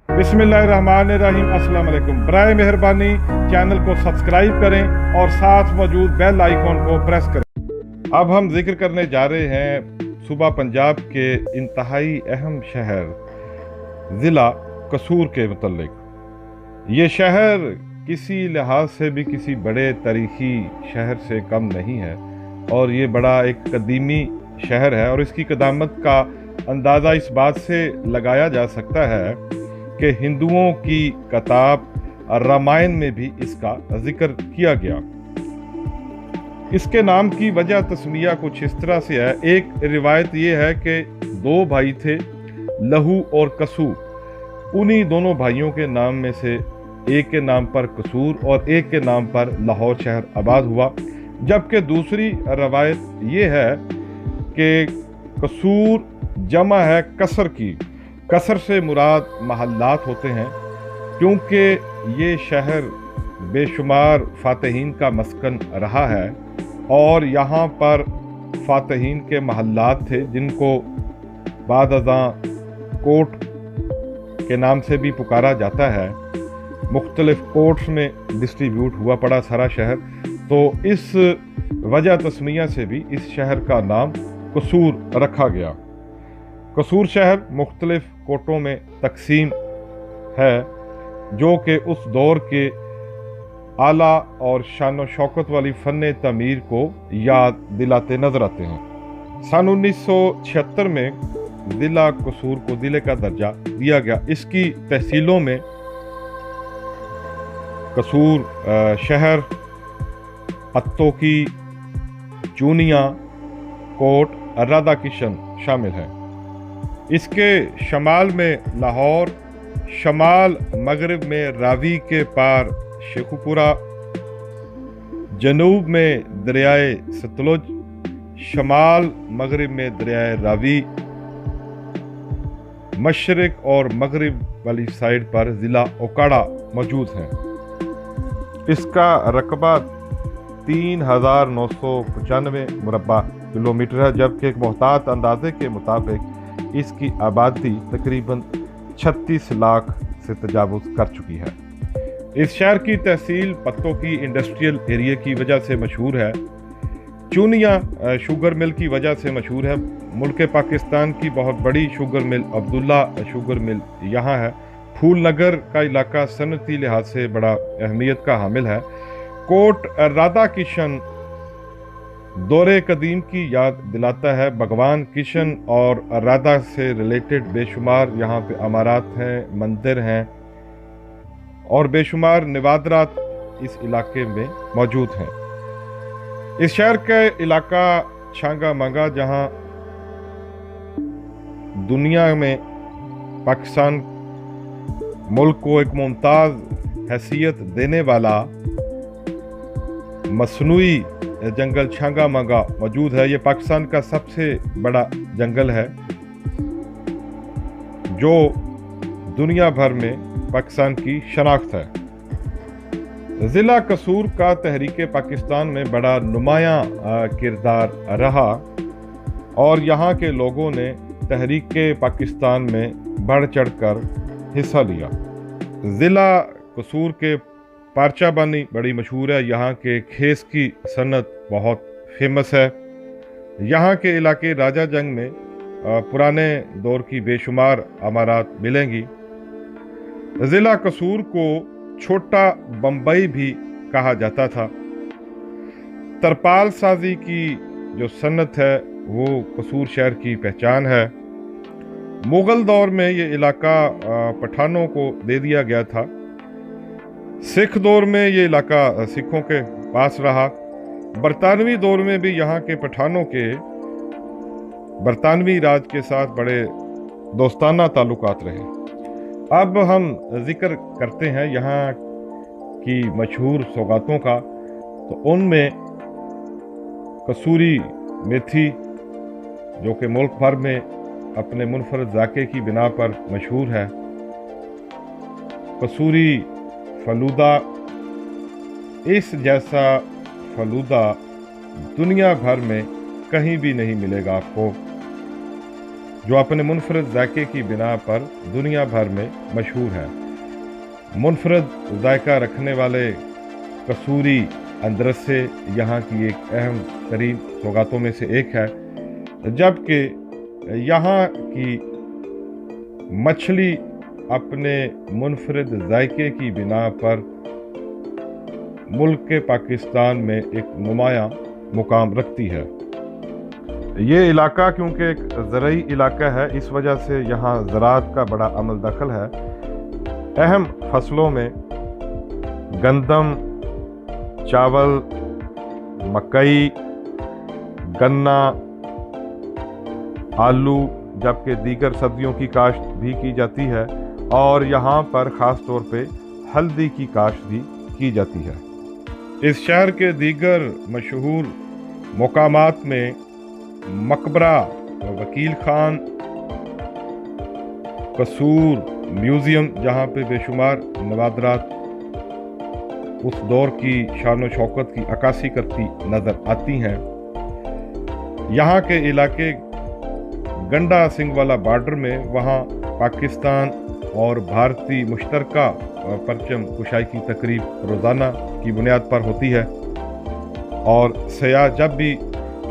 बिस्मिल्लाहिर्रहमानिर्रहीम। अस्सलाम वालेकुम। बराए मेहरबानी चैनल को सब्सक्राइब करें और साथ मौजूद बेल आइकॉन को प्रेस करें। अब हम जिक्र करने जा रहे हैं सूबा पंजाब के इंतहाई अहम शहर ज़िला कसूर के मुतल्लिक। ये शहर किसी लिहाज से भी किसी बड़े तारीखी शहर से कम नहीं है और ये बड़ा एक कदीमी शहर है और इसकी कदामत का अंदाज़ा इस बात से लगाया जा सकता है कि हिंदुओं की किताब रामायण में भी इसका जिक्र किया गया। इसके नाम की वजह तस्मिया कुछ इस तरह से है। एक रिवायत ये है कि दो भाई थे, लहू और कसूर। उन्हीं दोनों भाइयों के नाम में से एक के नाम पर कसूर और एक के नाम पर लाहौर शहर आबाद हुआ। जबकि दूसरी रवायत ये है कि कसूर जमा है कसर की। कसर से मुराद महल्लात होते हैं, क्योंकि ये शहर बेशुमार फातहीन का मस्कन रहा है और यहाँ पर फातहीन के महल्लात थे जिनको बाद अज़ां कोट के नाम से भी पुकारा जाता है। मुख्तलिफ कोर्ट्स में डिस्ट्रीब्यूट हुआ पड़ा सारा शहर, तो इस वजह तस्मिया से भी इस शहर का नाम कसूर रखा गया। कसूर शहर मुख्तलिफ कोटों में तकसीम है जो कि उस दौर के आला और शान व शौकत वाली फ़न तमीर को याद दिलाते नजर आते हैं। सन 1976 में ज़िला कसूर को ज़िले का दर्जा दिया गया। इसकी तहसीलों में कसूर शहर, पत्तोकी, चूनिया, कोट, राधा किशन शामिल हैं। इसके शमाल में लाहौर, शमाल मगरिब में रावी के पार शेखुपुरा, जनूब में दरियाए सतलुज, शमाल मगरिब में दरियाए रावी, मशरिक और मगरिब वाली साइड पर ज़िला ओकाड़ा मौजूद है। इसका रकबा 3995 मुरब्बा किलोमीटर है, जबकि एक मोहतात अंदाजे के मुताबिक इसकी आबादी तकरीबन 36 लाख से तजावुज़ कर चुकी है। इस शहर की तहसील पत्तों की इंडस्ट्रियल एरिया की वजह से मशहूर है। चूनिया शुगर मिल की वजह से मशहूर है। मुल्क पाकिस्तान की बहुत बड़ी sugar mill Abdullah sugar mill यहाँ है। फूल नगर का इलाका सनती लिहाज से बड़ा अहमियत का हामिल है। कोट राधा किशन दौरे कदीम की याद दिलाता है। भगवान किशन और राधा से रिलेटेड बेशुमार यहाँ पे अमारात हैं, मंदिर हैं और बेशुमार नवादरात इस इलाके में मौजूद हैं। इस शहर का इलाका छांगा मांगा, जहाँ दुनिया में पाकिस्तान मुल्क को एक मुमताज़ हैसियत देने वाला मसनूई जंगल छांगा मांगा मौजूद है। ये पाकिस्तान का सबसे बड़ा जंगल है जो दुनिया भर में पाकिस्तान की शनाख्त है। ज़िला कसूर का तहरीक पाकिस्तान में बड़ा नुमायां किरदार रहा और यहाँ के लोगों ने तहरीक पाकिस्तान में बढ़ चढ़ कर हिस्सा लिया। ज़िला कसूर के पारचाबानी बड़ी मशहूर है। यहाँ के खेस की सनत बहुत फेमस है। यहाँ के इलाके राजा जंग में पुराने दौर की बेशुमार अमारात मिलेंगी। ज़िला कसूर को छोटा बम्बई भी कहा जाता था। तरपाल साजी की जो सनत है वो कसूर शहर की पहचान है। मुग़ल दौर में ये इलाका पठानों को दे दिया गया था। सिख दौर में ये इलाका सिखों के पास रहा। बरतानवी दौर में भी यहाँ के पठानों के बरतानवी राज के साथ बड़े दोस्ताना ताल्लुकात रहे। अब हम जिक्र करते हैं यहाँ की मशहूर सौगातों का, तो उनमें कसूरी मेथी जो कि मुल्क भर में अपने मुनफरद जाके की बिना पर मशहूर है, कसूरी फलूदा। इस जैसा फलूदा दुनिया भर में कहीं भी नहीं मिलेगा आपको। जो अपने मुनफरद जायके की बिना पर दुनिया भर में मशहूर है। मुनफरद जायका रखने वाले कसूरी अंदरसे यहाँ की एक अहम तरीन सौगातों में से एक है, जबकि यहाँ की मछली अपने मुनफरद जायके की बिना पर मुल्क पाकिस्तान में एक नुमायां मुकाम रखती है। ये इलाका क्योंकि एक ज़रई इलाका है, इस वजह से यहाँ ज़राअत का बड़ा अमल दखल है। अहम फसलों में गंदम, चावल, मकई, गन्ना, आलू, जबकि दीगर सब्जियों की काश्त भी की जाती है और यहाँ पर ख़ास तौर पे हल्दी की काश्त भी की जाती है। इस शहर के दीगर मशहूर मकामात में मकबरा वकील खान, कसूर म्यूज़ियम, जहाँ पे बेशुमार नवादरात उस दौर की शान व शौकत की अक्कासी करती नज़र आती हैं। यहाँ के इलाके गंडा सिंह वाला बॉर्डर में, वहाँ पाकिस्तान और भारतीय मुश्तरका परचम कुशाई की तकरीब रोज़ाना की बुनियाद पर होती है और सयाह जब भी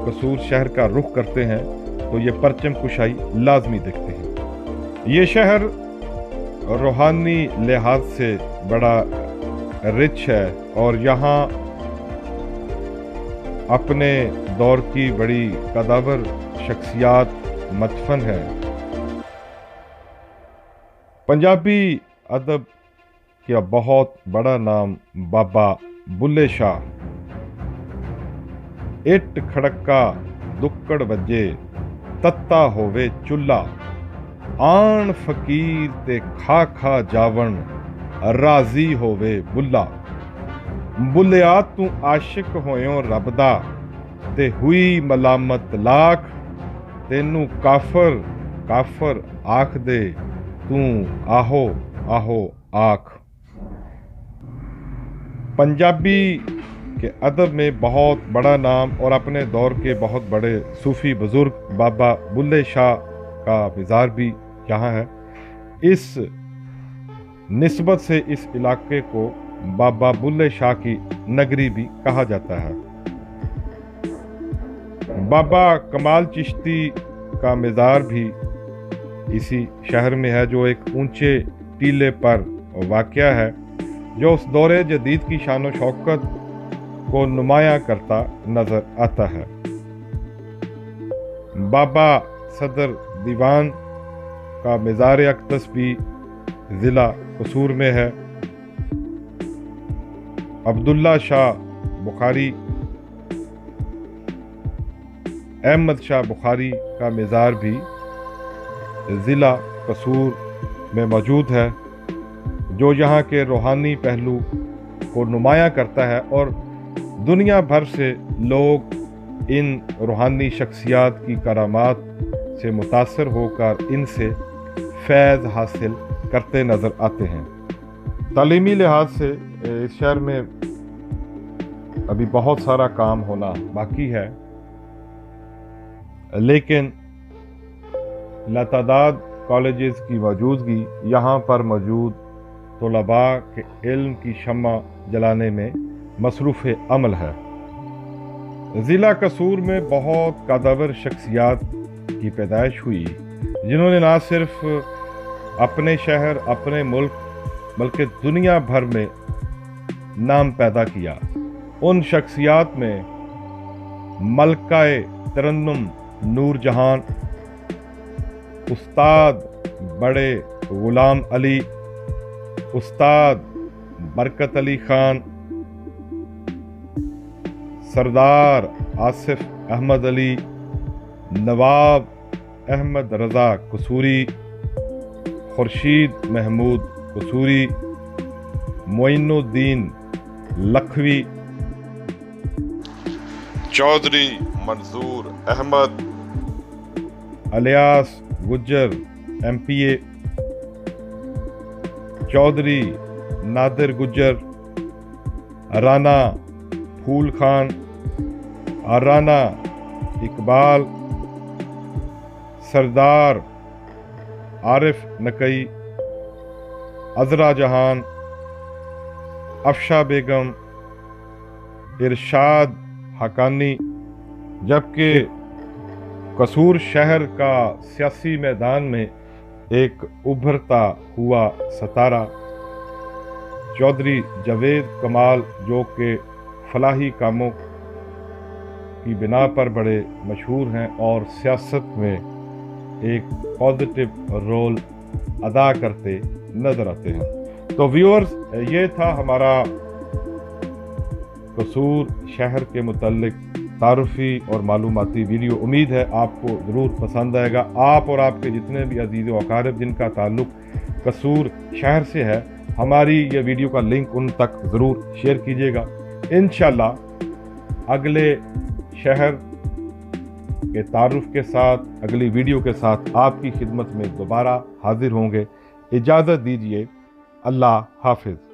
कसूर शहर का रुख करते हैं तो ये परचम कुशाई लाजमी देखते हैं। ये शहर रूहानी लिहाज से बड़ा रिच है और यहाँ अपने दौर की बड़ी कदावर शख्सियात मदफन है। पंजाबी अदब का बहुत बड़ा नाम बाबा बुल्ले शाह। इट खड़का दुक्कड़ वजे तत्ता होवे चुल्ला, आन फकीर ते खा खा जावन राजी होवे बुल्ला। बुल्लिया तू आशिक होयो रब दा ते हुई मलामत लाख, तेनू काफर काफर आख दे तू आहो आहो आख। पंजाबी के अदब में बहुत बड़ा नाम और अपने दौर के बहुत बड़े सूफी बुजुर्ग बाबा बुल्ले शाह का मज़ार भी यहाँ है। इस निस्बत से इस इलाके को बाबा बुल्ले शाह की नगरी भी कहा जाता है। बाबा कमाल चिश्ती का मज़ार भी इसी शहर में है, जो एक ऊंचे टीले पर वाक़या है, जो उस दौरे जदीद की शान व शौकत को नुमायां करता नजर आता है। बाबा सदर दीवान का मज़ार अक़दस भी ज़िला कसूर में है। अब्दुल्ला शाह बुखारी, अहमद शाह बुखारी का मज़ार भी ज़िला कसूर में मौजूद है, जो यहाँ के रूहानी पहलू को नुमायां करता है और दुनिया भर से लोग इन रूहानी शख्सियात की करामात से मुतासर होकर इनसे फैज़ हासिल करते नज़र आते हैं। तालीमी लिहाज से इस शहर में अभी बहुत सारा काम होना बाकी है, लेकिन लातादाद कॉलेजेस की मौजूदगी यहाँ पर मौजूद तलबा के इल्म की शम्मा जलाने में मसरूफ़ अमल है। ज़िला कसूर में बहुत कादावर शख्सियात की पैदाइश हुई, जिन्होंने ना सिर्फ अपने शहर, अपने मुल्क, बल्कि दुनिया भर में नाम पैदा किया। उन शख्सियात में मलकाए तरन्नुम नूर जहान, उस्ताद बड़े गुलाम अली, उस्ताद बरकत अली खान, सरदार आसिफ अहमद अली, नवाब अहमद रज़ा कसूरी, खुर्शीद महमूद कसूरी, मोइनुद्दीन लखवी, चौधरी मंजूर अहमद, अलियास गुज्जर MPA, चौधरी नादिर गुज्जर, राना फूल खान, राना इकबाल, सरदार आरिफ नकई, अजरा जहान, अफशा बेगम, इरशाद हकानी, जबकि कसूर शहर का सियासी मैदान में एक उभरता हुआ सितारा चौधरी जावेद कमाल, जो कि फलाही कामों की बिना पर बड़े मशहूर हैं और सियासत में एक पॉजिटिव रोल अदा करते नजर आते हैं। तो व्यूअर्स, ये था हमारा कसूर शहर के मुतल्लिक तारुफी और मालूमाती वीडियो। उम्मीद है आपको ज़रूर पसंद आएगा। आप और आपके जितने भी अजीज़ व अकारिब जिनका ताल्लुक़ कसूर शहर से है, हमारी ये वीडियो का लिंक उन तक ज़रूर शेयर कीजिएगा। इंशाल्लाह अगले शहर के तारुफ के साथ, अगली वीडियो के साथ आपकी खिदमत में दोबारा हाजिर होंगे। इजाज़त दीजिए। अल्लाह हाफिज़।